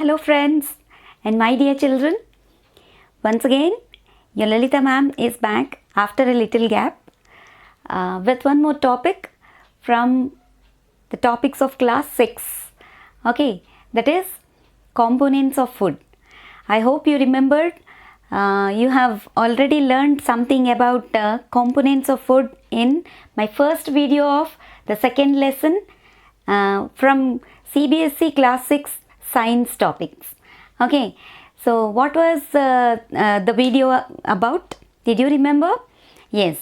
Hello friends and my dear children. Once again, your Lalita ma'am is back after a little gap with one more topic from the topics of class 6. Okay, that is components of food. I hope you remembered. You have already learned something about components of food in my first video of the second lesson from CBSE class 6 science topics. Okay, so what was the video about? Did you remember? Yes,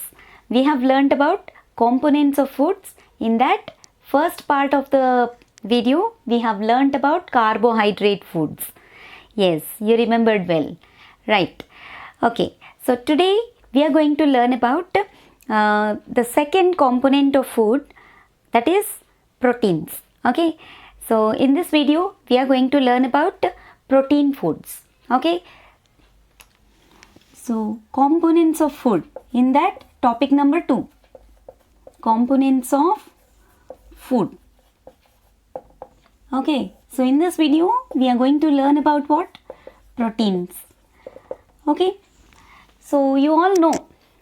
we have learnt about components of foods. In that first part of the video, we have learnt about carbohydrate foods. Yes, you remembered well. Right. Okay, so today we are going to learn about the second component of food, that is proteins. Okay, so in this video we are going to learn about protein foods. Okay, so components of food, in that topic number 2, components of food. Okay, so in this video we are going to learn about what? Proteins. Okay, so you all know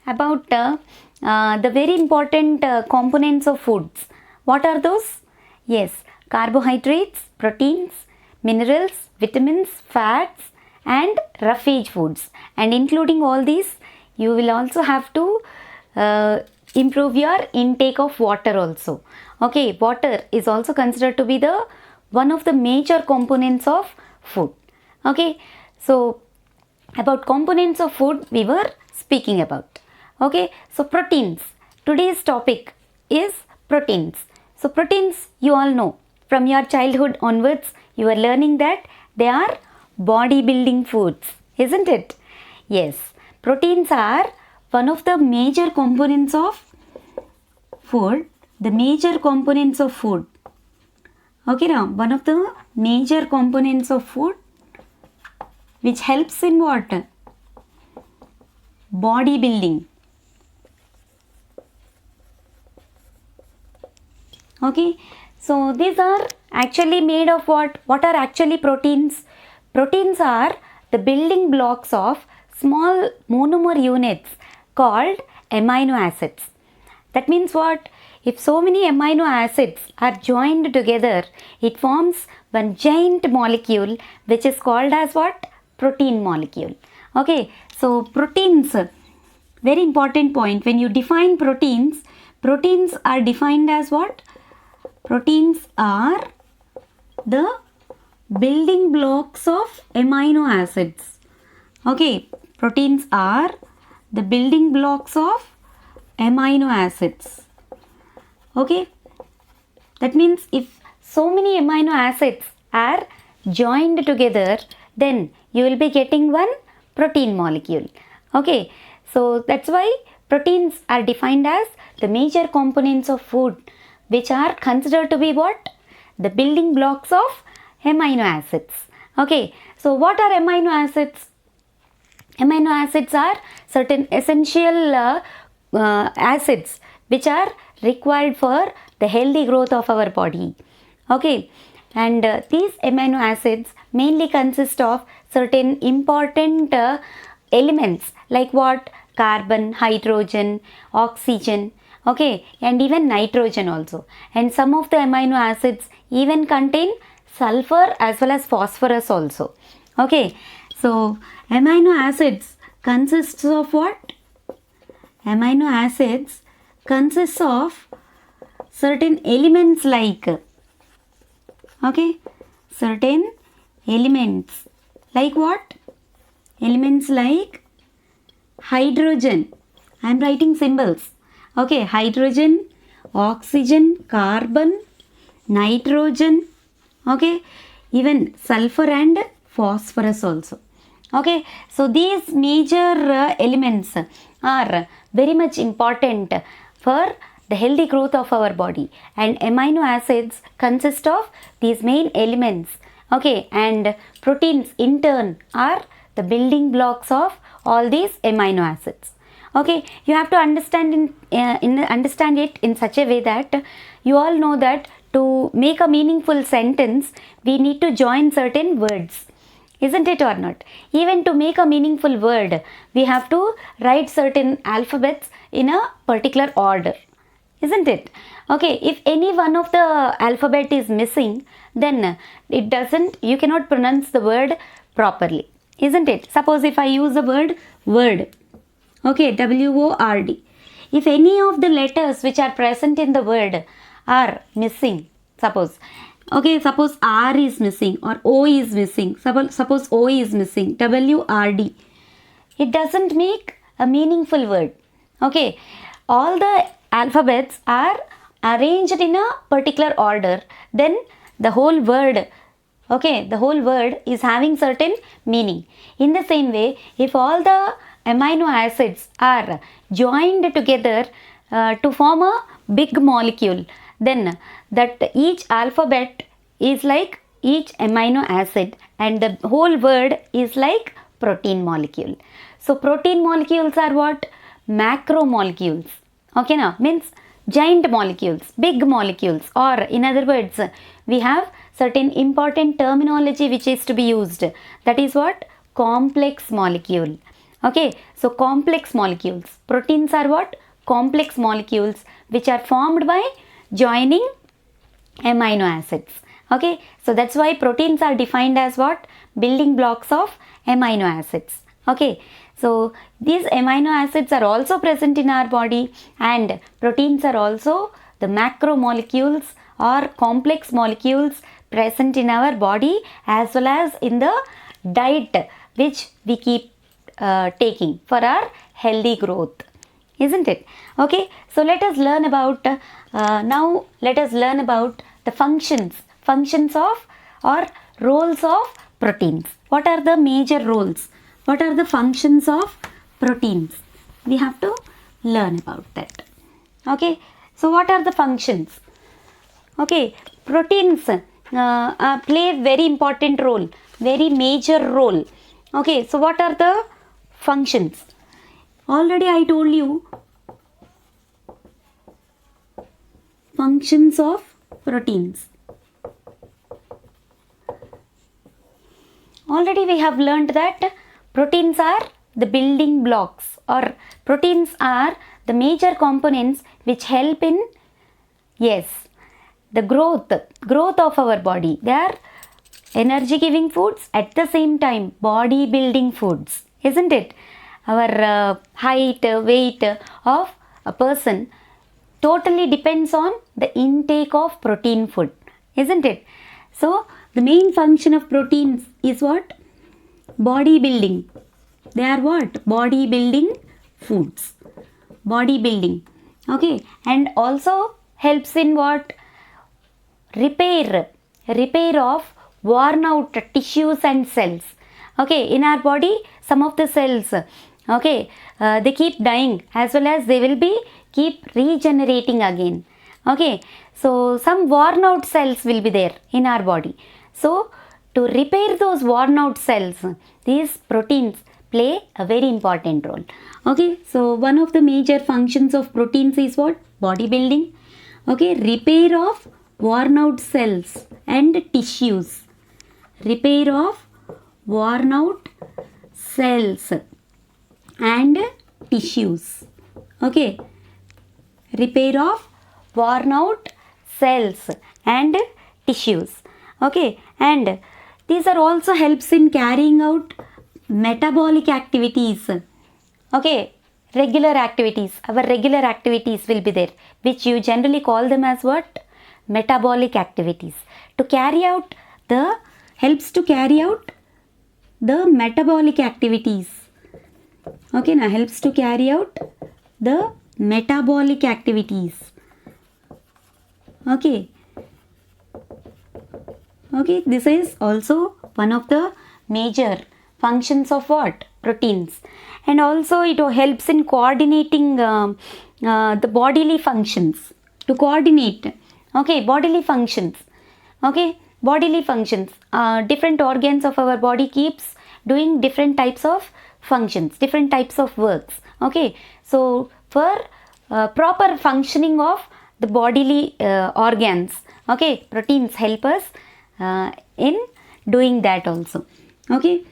about the very important components of foods. What are those? Yes, carbohydrates, proteins, minerals, vitamins, fats and roughage foods. And including all these, you will also have to improve your intake of water also. Okay, water is also considered to be the one of the major components of food. Okay, so about components of food we were speaking about. Okay, so proteins. Today's topic is proteins. So proteins, you all know from your childhood onwards, you are learning that they are bodybuilding foods, isn't it? Yes, proteins are one of the major components of food. The major components of food. Okay, now one of the major components of food which helps in what? Bodybuilding. Okay, so these are actually made of what? What are actually proteins? Proteins are the building blocks of small monomer units called amino acids. That means what? If so many amino acids are joined together, it forms one giant molecule which is called as what? Protein molecule. Okay, so proteins, very important point. When you define proteins, proteins are defined as what? Proteins are the building blocks of amino acids. Okay, proteins are the building blocks of amino acids. Okay, that means if so many amino acids are joined together, then you will be getting one protein molecule. Okay, so that's why proteins are defined as the major components of food which are considered to be what? The building blocks of amino acids. Okay, so what are amino acids? Amino acids are certain essential acids which are required for the healthy growth of our body. Okay, and these amino acids mainly consist of certain important elements like what? Carbon, hydrogen, oxygen, okay, and even nitrogen also. And some of the amino acids even contain sulfur as well as phosphorus also. Okay, so amino acids consists of what? Amino acids consists of certain elements like, okay, certain elements like what? Elements like hydrogen. I am writing symbols. Okay, hydrogen, oxygen, carbon, nitrogen, okay, even sulfur and phosphorus also. Okay, so these major elements are very much important for the healthy growth of our body, and amino acids consist of these main elements. Okay, and proteins in turn are the building blocks of all these amino acids. Okay, you have to understand understand it in such a way that you all know that to make a meaningful sentence, we need to join certain words. Isn't it or not? Even to make a meaningful word, we have to write certain alphabets in a particular order. Isn't it? Okay, if any one of the alphabet is missing, then you cannot pronounce the word properly. Isn't it? Suppose if I use the word word. Okay, W-O-R-D. If any of the letters which are present in the word are missing, suppose R is missing or O is missing, suppose O is missing, W-R-D, it doesn't make a meaningful word. Okay, all the alphabets are arranged in a particular order, then the whole word is having certain meaning. In the same way, if all the amino acids are joined together to form a big molecule, then that each alphabet is like each amino acid and the whole word is like protein molecule. So protein molecules are what? Macromolecules. Okay, now means giant molecules, big molecules, or in other words, we have certain important terminology which is to be used. That is what? Complex molecule. Okay, so complex molecules. Proteins are what? Complex molecules which are formed by joining amino acids. Okay, so that's why proteins are defined as what? Building blocks of amino acids. Okay, so these amino acids are also present in our body, and proteins are also the macromolecules or complex molecules present in our body as well as in the diet which we keep taking for our healthy growth. Isn't it? Okay, so let us learn about the functions of or roles of proteins. What are the major roles? What are the functions of proteins? We have to learn about that. Okay, so what are the functions? Okay, proteins play a very important role, very major role. Okay, so what are the functions? Already I told you functions of proteins. Already we have learned that proteins are the building blocks, or proteins are the major components which help in, yes, the growth of our body. They are energy giving foods, at the same time body building foods. Isn't it? Our height, weight of a person totally depends on the intake of protein food. Isn't it? So the main function of proteins is what? Body building. They are what? Body building foods. Body building. Okay, and also helps in what? Repair of worn out tissues and cells. Okay, in our body, some of the cells, they keep dying, as well as they will be keep regenerating again. Okay, so some worn out cells will be there in our body. So to repair those worn out cells, these proteins play a very important role. Okay, so one of the major functions of proteins is what? Body building. Okay, repair of worn out cells and tissues. Repair of worn out cells and tissues. Okay, repair of worn out cells and tissues. Okay, and these are also helps in carrying out metabolic activities. Okay, regular activities. Our regular activities will be there, which you generally call them as what? Metabolic activities. To carry out the helps to carry out the metabolic activities. Okay, now helps to carry out the metabolic activities. Okay, this is also one of the major functions of what? Proteins. And also it helps in coordinating the bodily functions. To coordinate, okay, bodily functions. Okay, bodily functions. Different organs of our body keeps doing different types of functions, different types of works. Okay, so for proper functioning of the bodily organs. Okay, proteins help us in doing that also. Okay,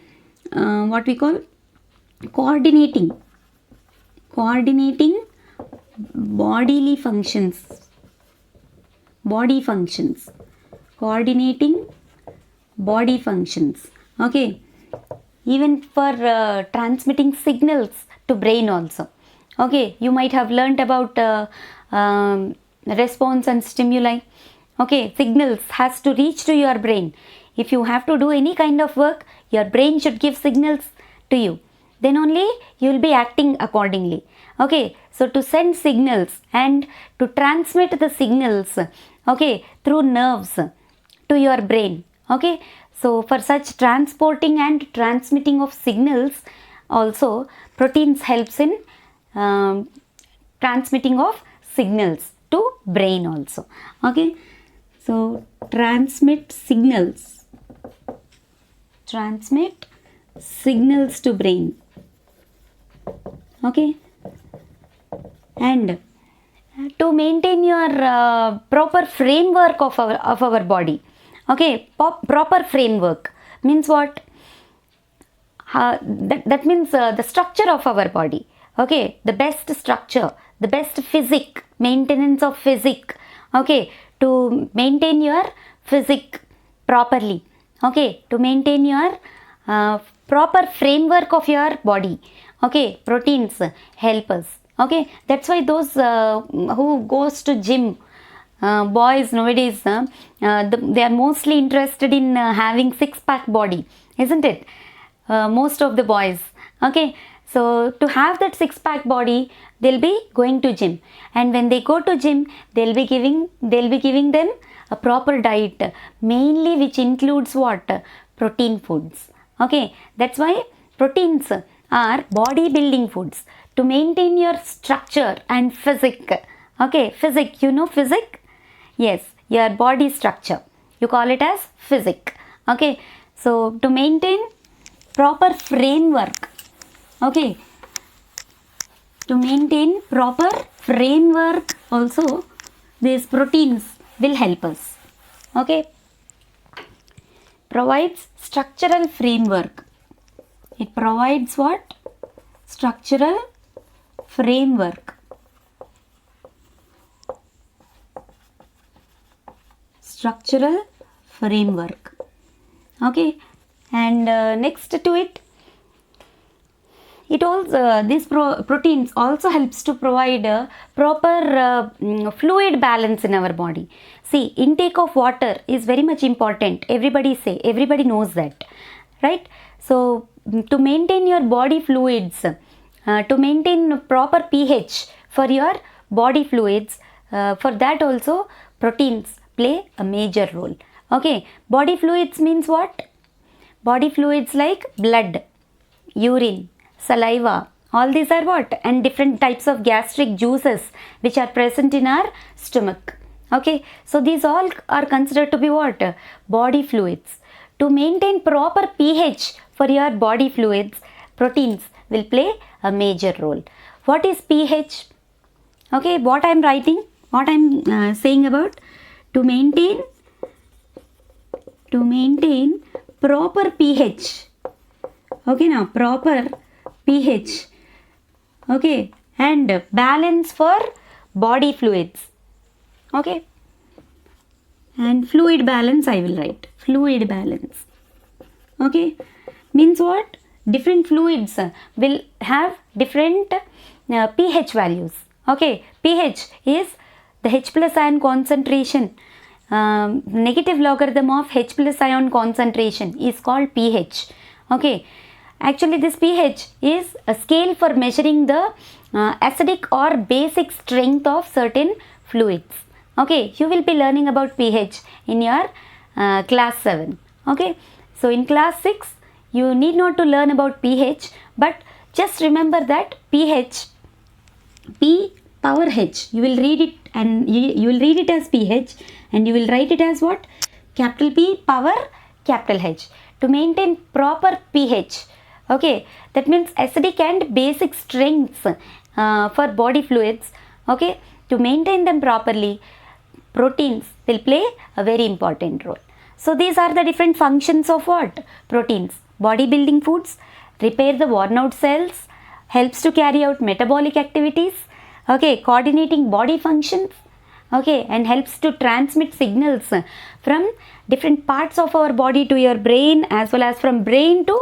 what we call coordinating bodily functions, coordinating body functions. Okay, even for transmitting signals to brain also. Okay, you might have learnt about response and stimuli. Okay, signals has to reach to your brain. If you have to do any kind of work, your brain should give signals to you. Then only you will be acting accordingly. Okay, so to send signals and to transmit the signals, okay, through nerves to your brain. Okay, so for such transporting and transmitting of signals also, proteins helps in transmitting of signals to brain also. Okay, so transmit signals to brain. Okay, and to maintain your proper framework of our body. Okay, proper framework means what? That means the structure of our body. Okay, the best structure, the best physique, maintenance of physique. Okay, to maintain your physique properly. Okay, to maintain your proper framework of your body. Okay, proteins help us. Okay, that's why those who goes to gym, boys nowadays, they are mostly interested in having six-pack body, isn't it? Most of the boys. Okay, so to have that six-pack body, they'll be going to gym, and when they go to gym, they'll be giving them a proper diet, mainly which includes what? Protein foods. Okay, that's why proteins are body building foods to maintain your structure and physique. Okay, physique, you know physique? Yes, your body structure. You call it as physique. Okay, so to maintain proper framework. Okay, to maintain proper framework also, these proteins will help us. Okay, provides structural framework. It provides what? Structural framework. Structural framework. Okay, and next to it, it also these proteins also helps to provide a proper fluid balance in our body. See, intake of water is very much important. Everybody knows that, right? So to maintain your body fluids, to maintain proper pH for your body fluids, for that also proteins play a major role. Okay, body fluids means what? Body fluids like blood, urine, saliva, all these are what? And different types of gastric juices which are present in our stomach. Okay, so these all are considered to be what? Body fluids. To maintain proper pH for your body fluids, proteins will play a major role. What is pH? Okay, what I am writing, what I am saying about, to maintain proper pH. Okay, now proper pH. Okay, and balance for body fluids. Okay, and fluid balance I will write. Fluid balance. Okay, means what? Different fluids will have different pH values. Okay, pH is the H plus ion concentration. Negative logarithm of H plus ion concentration is called pH. Okay, actually this pH is a scale for measuring the acidic or basic strength of certain fluids. Okay, you will be learning about pH in your class 7. Okay, so in class 6 you need not to learn about pH, but just remember that pH, P power H, you will read it, and you will read it as pH, and you will write it as what? Capital P power capital H. To maintain proper pH, okay, that means acidic and basic strengths for body fluids. Okay, to maintain them properly, proteins will play a very important role. So these are the different functions of what? Proteins. Bodybuilding foods, repair the worn out cells, helps to carry out metabolic activities, okay, coordinating body functions, okay, and helps to transmit signals from different parts of our body to your brain, as well as from brain to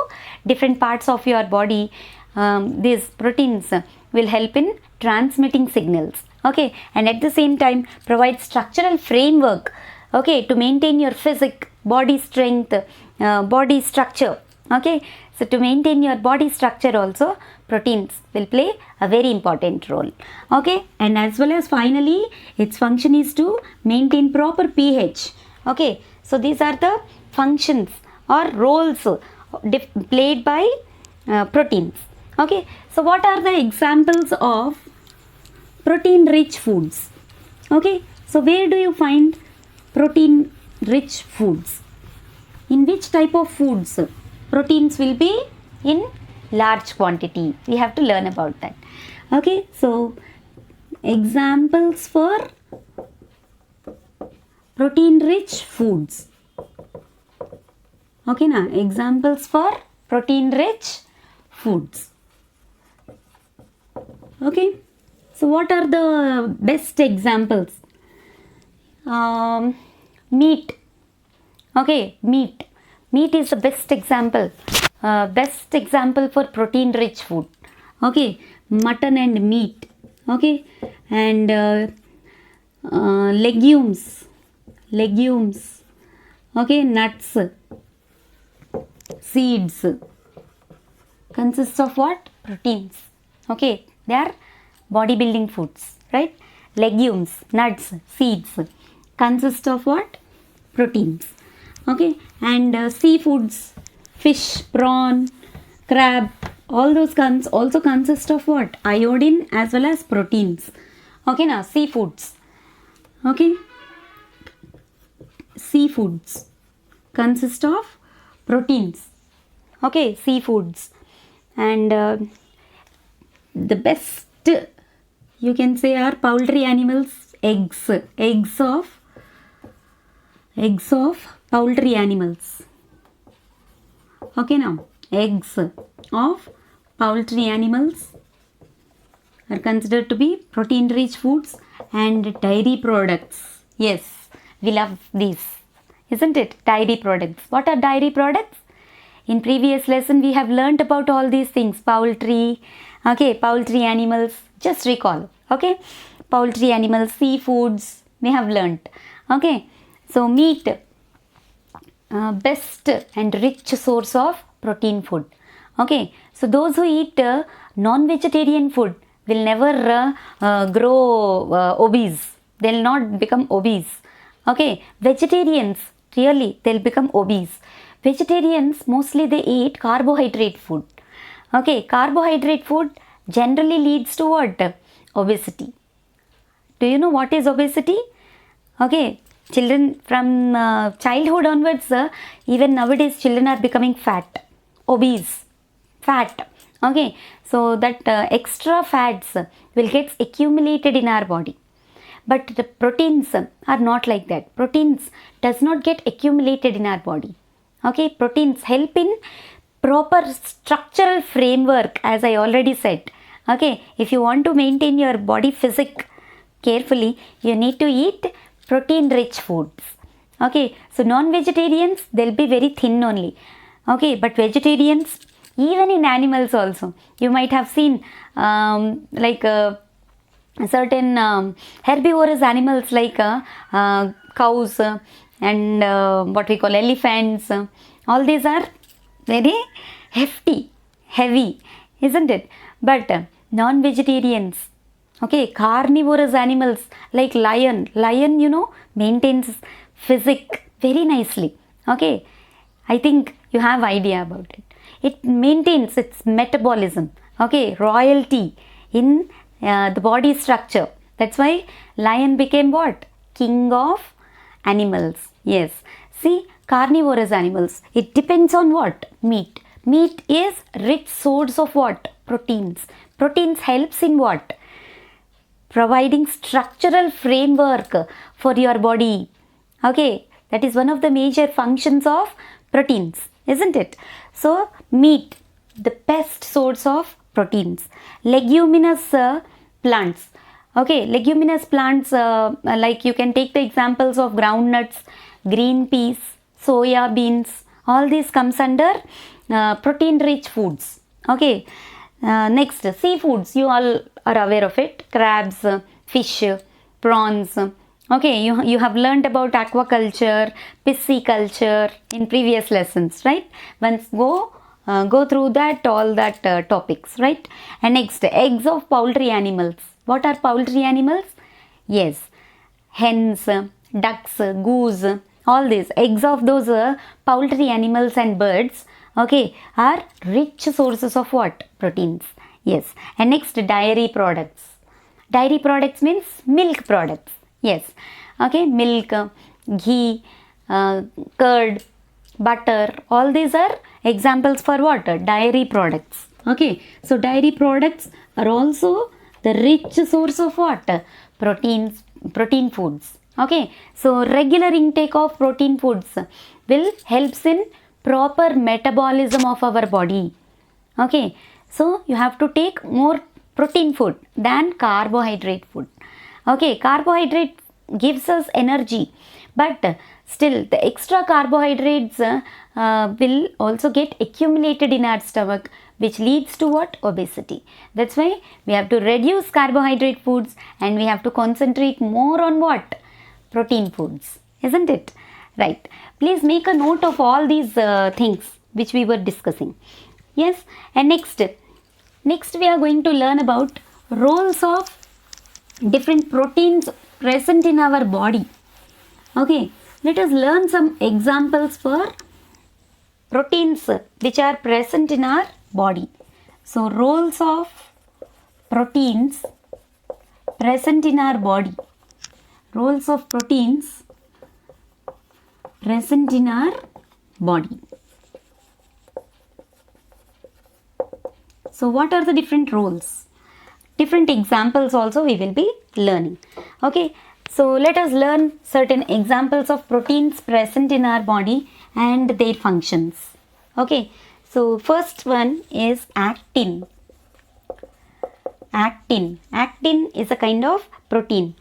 different parts of your body. These proteins will help in transmitting signals, okay, and at the same time provide structural framework, okay, to maintain your physique, body strength, body structure, okay. So to maintain your body structure also, proteins will play a very important role, okay, and as well as finally its function is to maintain proper pH, okay. So these are the functions or roles played by proteins, okay. So what are the examples of protein rich foods, okay? So where do you find protein rich foods? In which type of foods proteins will be in large quantity? We have to learn about that, okay. So examples for protein rich foods, okay, now examples for protein rich foods, okay. So what are the best examples? Meat, okay, meat is the best example for protein rich food, okay. Mutton and meat, okay, and legumes, okay, nuts, seeds consists of what? Proteins, okay. They are bodybuilding foods, right? Legumes, nuts, seeds consist of what? Proteins, okay. And seafoods, fish, prawn, crab, all those also consist of what? Iodine as well as proteins, okay. Now seafoods, okay, seafoods consist of proteins, okay, seafoods. And the best you can say are poultry animals, eggs of poultry animals, okay. Now eggs of poultry animals are considered to be protein rich foods. And dairy products, yes, we love these, isn't it? Dairy products. What are dairy products? In previous lesson we have learnt about all these things. Poultry, okay, poultry animals, just recall, okay. Poultry animals, seafoods, we have learnt, okay. So meat, best and rich source of protein food, okay. So those who eat non-vegetarian food will never grow obese. They will not become obese, okay. Vegetarians, really, they will become obese. Vegetarians, mostly they eat carbohydrate food, okay. Carbohydrate food generally leads to what? Obesity. Do you know what is obesity? Okay, children from childhood onwards, even nowadays children are becoming fat, obese, fat, okay. So that extra fats will get accumulated in our body. But the proteins are not like that. Proteins does not get accumulated in our body, okay. Proteins help in proper structural framework, as I already said, okay. If you want to maintain your body physique carefully, you need to eat protein rich foods, okay. So non-vegetarians, they'll be very thin only, okay. But vegetarians, even in animals also, you might have seen like certain herbivorous animals like cows and what we call elephants, all these are very heavy, isn't it? But non-vegetarians, okay, carnivorous animals like lion, you know, maintains physique very nicely, okay. I think you have idea about it. It maintains its metabolism, okay, royalty in the body structure. That's why lion became what? King of animals. Yes. See, carnivorous animals, it depends on what? Meat. Meat is rich source of what? Proteins. Proteins helps in what? providing structural framework for your body. Okay, that is one of the major functions of proteins, isn't it? So meat, the best source of proteins. Leguminous plants. Okay, leguminous plants, like you can take the examples of groundnuts, green peas, soya beans, all these comes under protein rich foods. Okay, next, seafoods, you all are aware of it. Crabs, fish, prawns. Okay, you have learned about aquaculture, pisciculture in previous lessons, right? Once go through that, all that topics, right? And next, eggs of poultry animals. What are poultry animals? Yes, hens, ducks, goose, all these eggs of those poultry animals and birds, okay, are rich sources of what? Proteins. Yes. And next, dairy products. Dairy products means milk products. Yes. Okay, milk, ghee, curd, butter, all these are examples for what? Dairy products. Okay, so dairy products are also the rich source of what? Protein foods. Okay, so regular intake of protein foods will helps in proper metabolism of our body. Okay, so you have to take more protein food than carbohydrate food. Okay, carbohydrate gives us energy, but still the extra carbohydrates will also get accumulated in our stomach, which leads to what? Obesity. That's why we have to reduce carbohydrate foods and we have to concentrate more on what? Protein foods, isn't it? Right. Please make a note of all these things which we were discussing. Yes. And next we are going to learn about roles of different proteins present in our body. Okay, let us learn some examples for proteins which are present in our body. So, roles of proteins present in our body. Roles of proteins present in our body. So, what are the different roles? Different examples also we will be learning. Okay, so let us learn certain examples of proteins present in our body and their functions. Okay, so first one is actin. Actin. Actin is a kind of protein.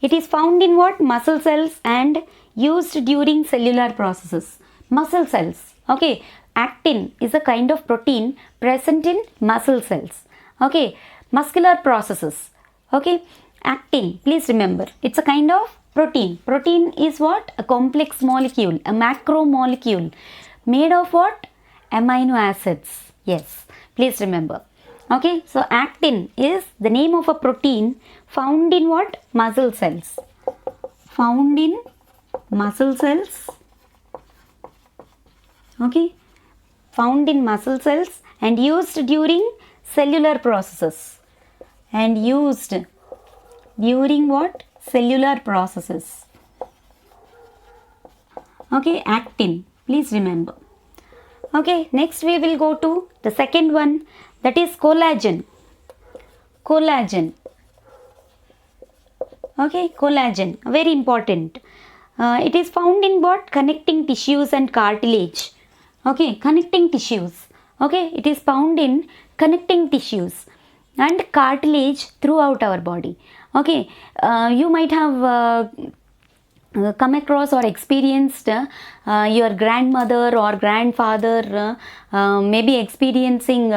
It is found in what? Muscle cells and used during cellular processes. Muscle cells. Okay, actin is a kind of protein present in muscle cells. Okay, muscular processes. Okay, actin, please remember, it's a kind of protein. Protein is what? A complex molecule, a macromolecule made of what? Amino acids. Yes, please remember. Okay, so actin is the name of a protein found in what? Muscle cells. Found in muscle cells. Okay, found in muscle cells and used during cellular processes. And used during what? Cellular processes. Okay, actin, please remember. Okay, next we will go to the second one, that is collagen. Collagen. Okay, collagen, very important. It is found in what? Connecting tissues and cartilage. Okay, connecting tissues. Okay, it is found in connecting tissues and cartilage throughout our body. Okay, you might have come across or experienced your grandmother or grandfather maybe experiencing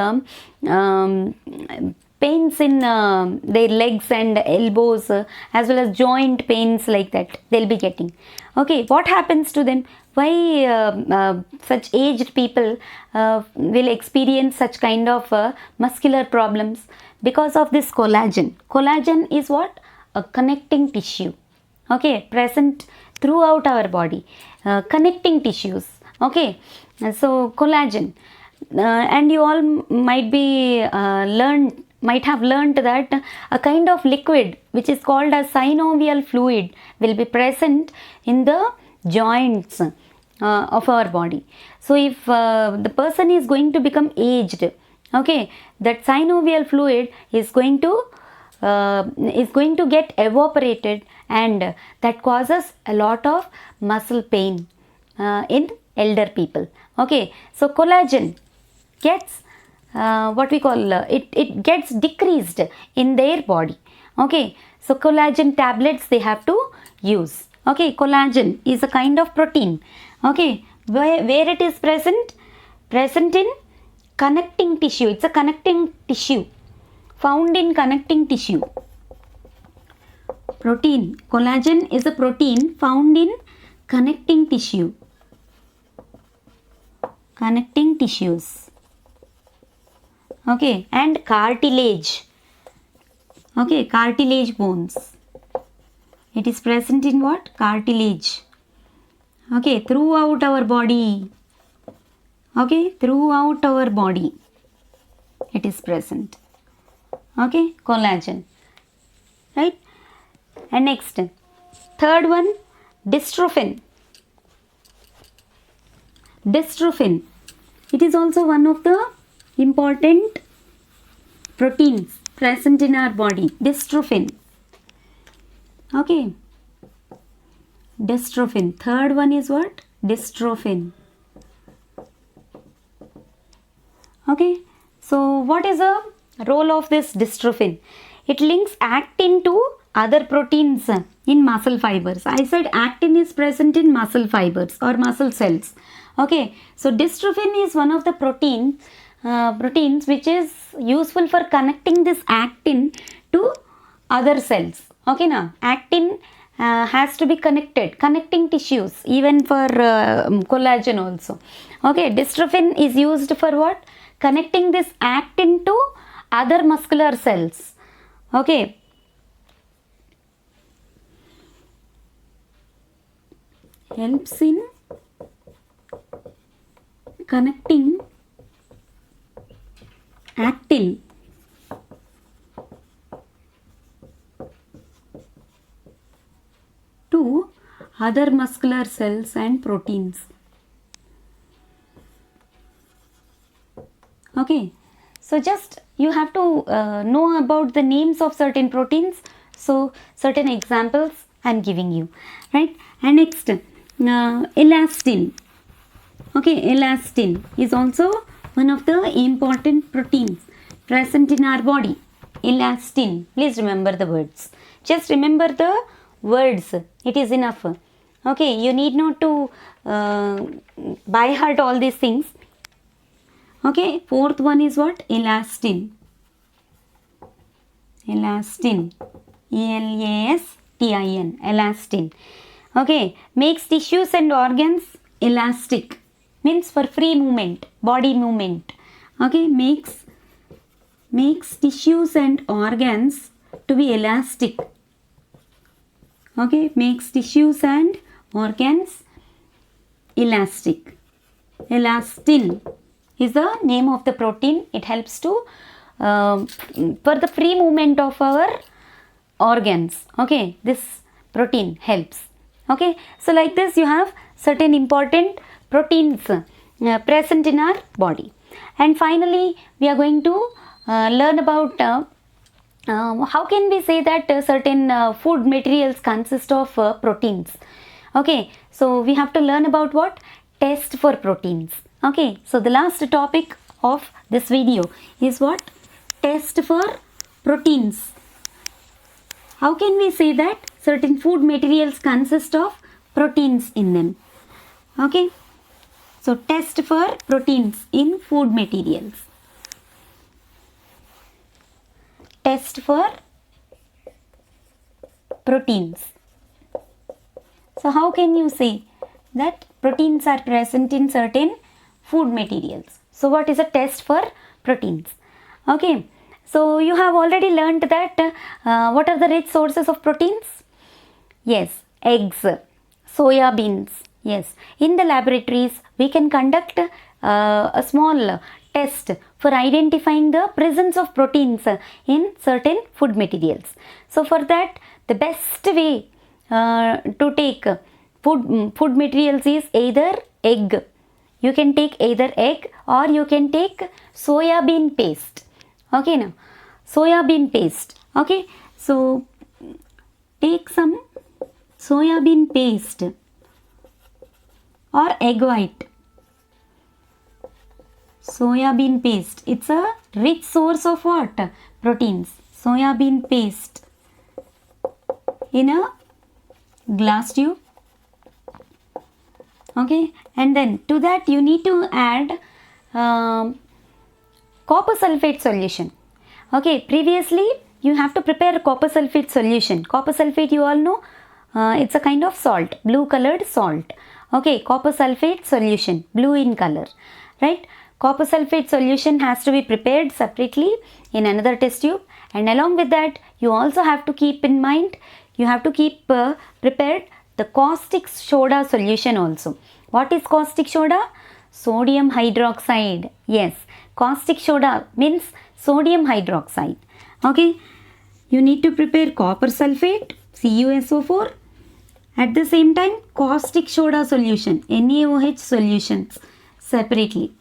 pains in their legs and elbows as well as joint pains like that they'll be getting. Okay, what happens to them? Why such aged people will experience such kind of muscular problems? Because of this collagen. Collagen is what? A connecting tissue. Okay, present throughout our body, connecting tissues. Okay, so collagen, and you all might be might have learned that a kind of liquid which is called as synovial fluid will be present in the joints of our body. So if the person is going to become aged, okay, that synovial fluid is going to is going to get evaporated, and that causes a lot of muscle pain in elder people. Okay, so collagen gets what we call it gets decreased in their body. Okay, so collagen tablets they have to use. Okay, collagen is a kind of protein. Okay, where it is present in connecting tissue. It's a connecting tissue, found in connecting tissue. Protein, collagen is a protein found in connecting tissue, connecting tissues. Okay, and cartilage. Okay, cartilage bones. It is present in what? Cartilage. Okay, throughout our body. Okay, throughout our body it is present. Okay, collagen. Right? And next, third one, dystrophin. Dystrophin. It is also one of the important proteins present in our body. Dystrophin. Okay. Dystrophin. Third one is what? Dystrophin. Okay. So what is the role of this dystrophin? It links actin to other proteins in muscle fibers. I said actin is present in muscle fibers or muscle cells. Okay. So dystrophin is one of the proteins which is useful for connecting this actin to other cells. Okay, now actin has to be connecting tissues, even for collagen also. Okay, dystrophin is used for what? Connecting this actin to other muscular cells. Okay. Helps in connecting actin to other muscular cells and proteins. Okay, so just you have to know about the names of certain proteins. So certain examples I am giving you, right? And next, elastin. Okay, elastin is also one of the important proteins present in our body. Elastin. Please remember the words. Just remember the words. It is enough. Okay, you need not to by heart all these things. Okay, fourth one is what? Elastin. Elastin. E-L-A-S-T-I-N. Elastin. Okay, makes tissues and organs elastic. Means for free movement, body movement. Okay, makes tissues and organs to be elastic. Okay, makes tissues and organs elastic. Elastin is the name of the protein. It helps to for the free movement of our organs. Okay, this protein helps. Okay, so like this you have certain important proteins present in our body. And finally we are going to learn about how can we say that certain food materials consist of proteins. Okay, so we have to learn about what? Test for proteins. Okay, so the last topic of this video is what? Test for proteins. How can we say that certain food materials consist of proteins in them? Okay, so test for proteins in food materials. Test for proteins. So how can you say that proteins are present in certain food materials? So what is a test for proteins? Okay, so you have already learned that what are the rich sources of proteins? Yes, eggs, soya beans. Yes, in the laboratories we can conduct a small test for identifying the presence of proteins in certain food materials. So for that the best way to take food materials is either egg. You can take either egg or you can take soya bean paste. Okay, now soya bean paste Okay, so take some soya bean paste or egg white. Soya bean paste, it's a rich source of what? Proteins. Soya bean paste in a glass tube. Okay, and then to that you need to add copper sulfate solution. Okay, previously you have to prepare copper sulfate solution. Copper sulfate, you all know, it's a kind of salt, blue colored salt. Okay, copper sulfate solution, blue in color, right? Copper sulfate solution has to be prepared separately in another test tube, and along with that you also have to keep in mind, you have to keep prepared the caustic soda solution also. What is caustic soda? Sodium hydroxide. Yes, caustic soda means sodium hydroxide. Okay, you need to prepare copper sulfate, CuSO4, at the same time caustic soda solution, NaOH solutions separately.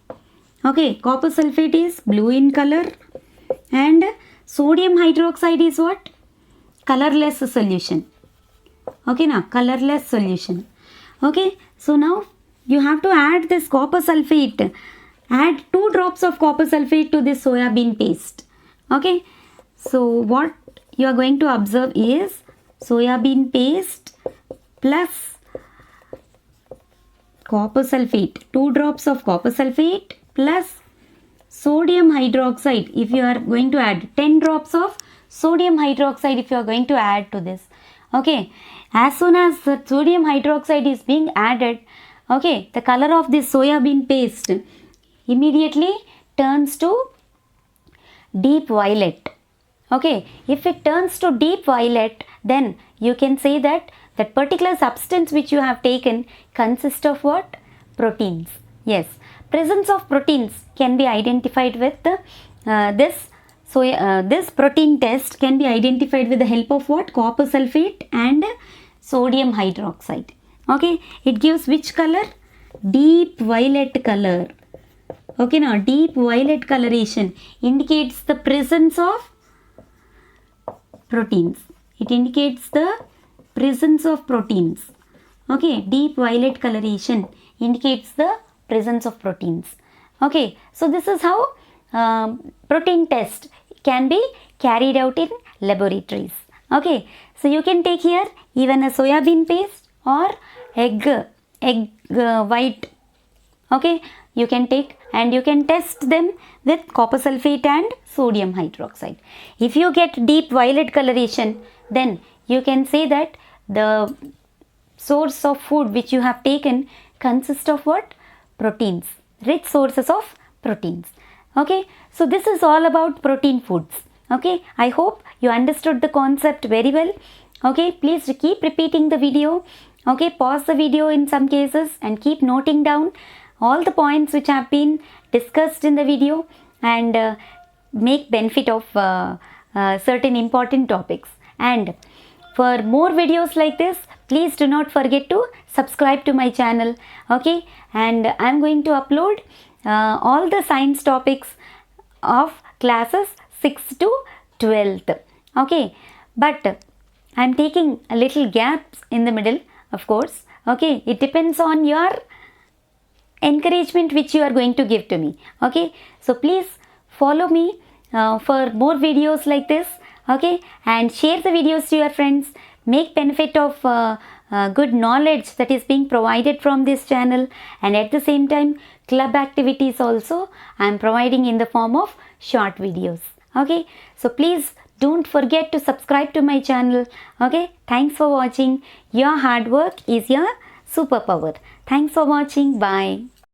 Okay, copper sulfate is blue in color and sodium hydroxide is what? Colorless solution. Okay, now colorless solution. Okay, so now you have to add this copper sulfate. Add 2 drops of copper sulfate to this soya bean paste. Okay, so what you are going to observe is soya bean paste plus copper sulfate. 2 drops of copper sulfate plus sodium hydroxide. If you are going to add 10 drops of sodium hydroxide, if you are going to add to this. Okay, as soon as the sodium hydroxide is being added, okay, the color of this soya bean paste immediately turns to deep violet. Okay, if it turns to deep violet, then you can say that that particular substance which you have taken consists of what? Proteins. Yes, presence of proteins can be identified with this protein test can be identified with the help of what? Copper sulfate and sodium hydroxide. Okay, it gives which color? Deep violet color. Okay, now deep violet coloration indicates the presence of proteins. It indicates the presence of proteins. Okay, deep violet coloration indicates the presence of proteins. Okay, so this is how protein test can be carried out in laboratories. Okay, so you can take here even a soya bean paste or egg white. Okay, you can take and you can test them with copper sulfate and sodium hydroxide. If you get deep violet coloration, then you can say that the source of food which you have taken consists of what? Proteins, rich sources of proteins. Okay, so this is all about protein foods. Okay, I hope you understood the concept very well. Okay, please keep repeating the video. Okay, pause the video in some cases and keep noting down all the points which have been discussed in the video and make benefit of certain important topics. And for more videos like this, please do not forget to subscribe to my channel. Okay, and I am going to upload all the science topics of classes 6th to 12th. Okay, but I am taking a little gaps in the middle, of course. Okay, it depends on your encouragement which you are going to give to me. Okay, so please follow me for more videos like this. Okay, and share the videos to your friends. Make benefit of good knowledge that is being provided from this channel, and at the same time club activities also I am providing in the form of short videos. Okay, so please don't forget to subscribe to my channel. Okay, thanks for watching. Your hard work is your superpower. Thanks for watching. Bye.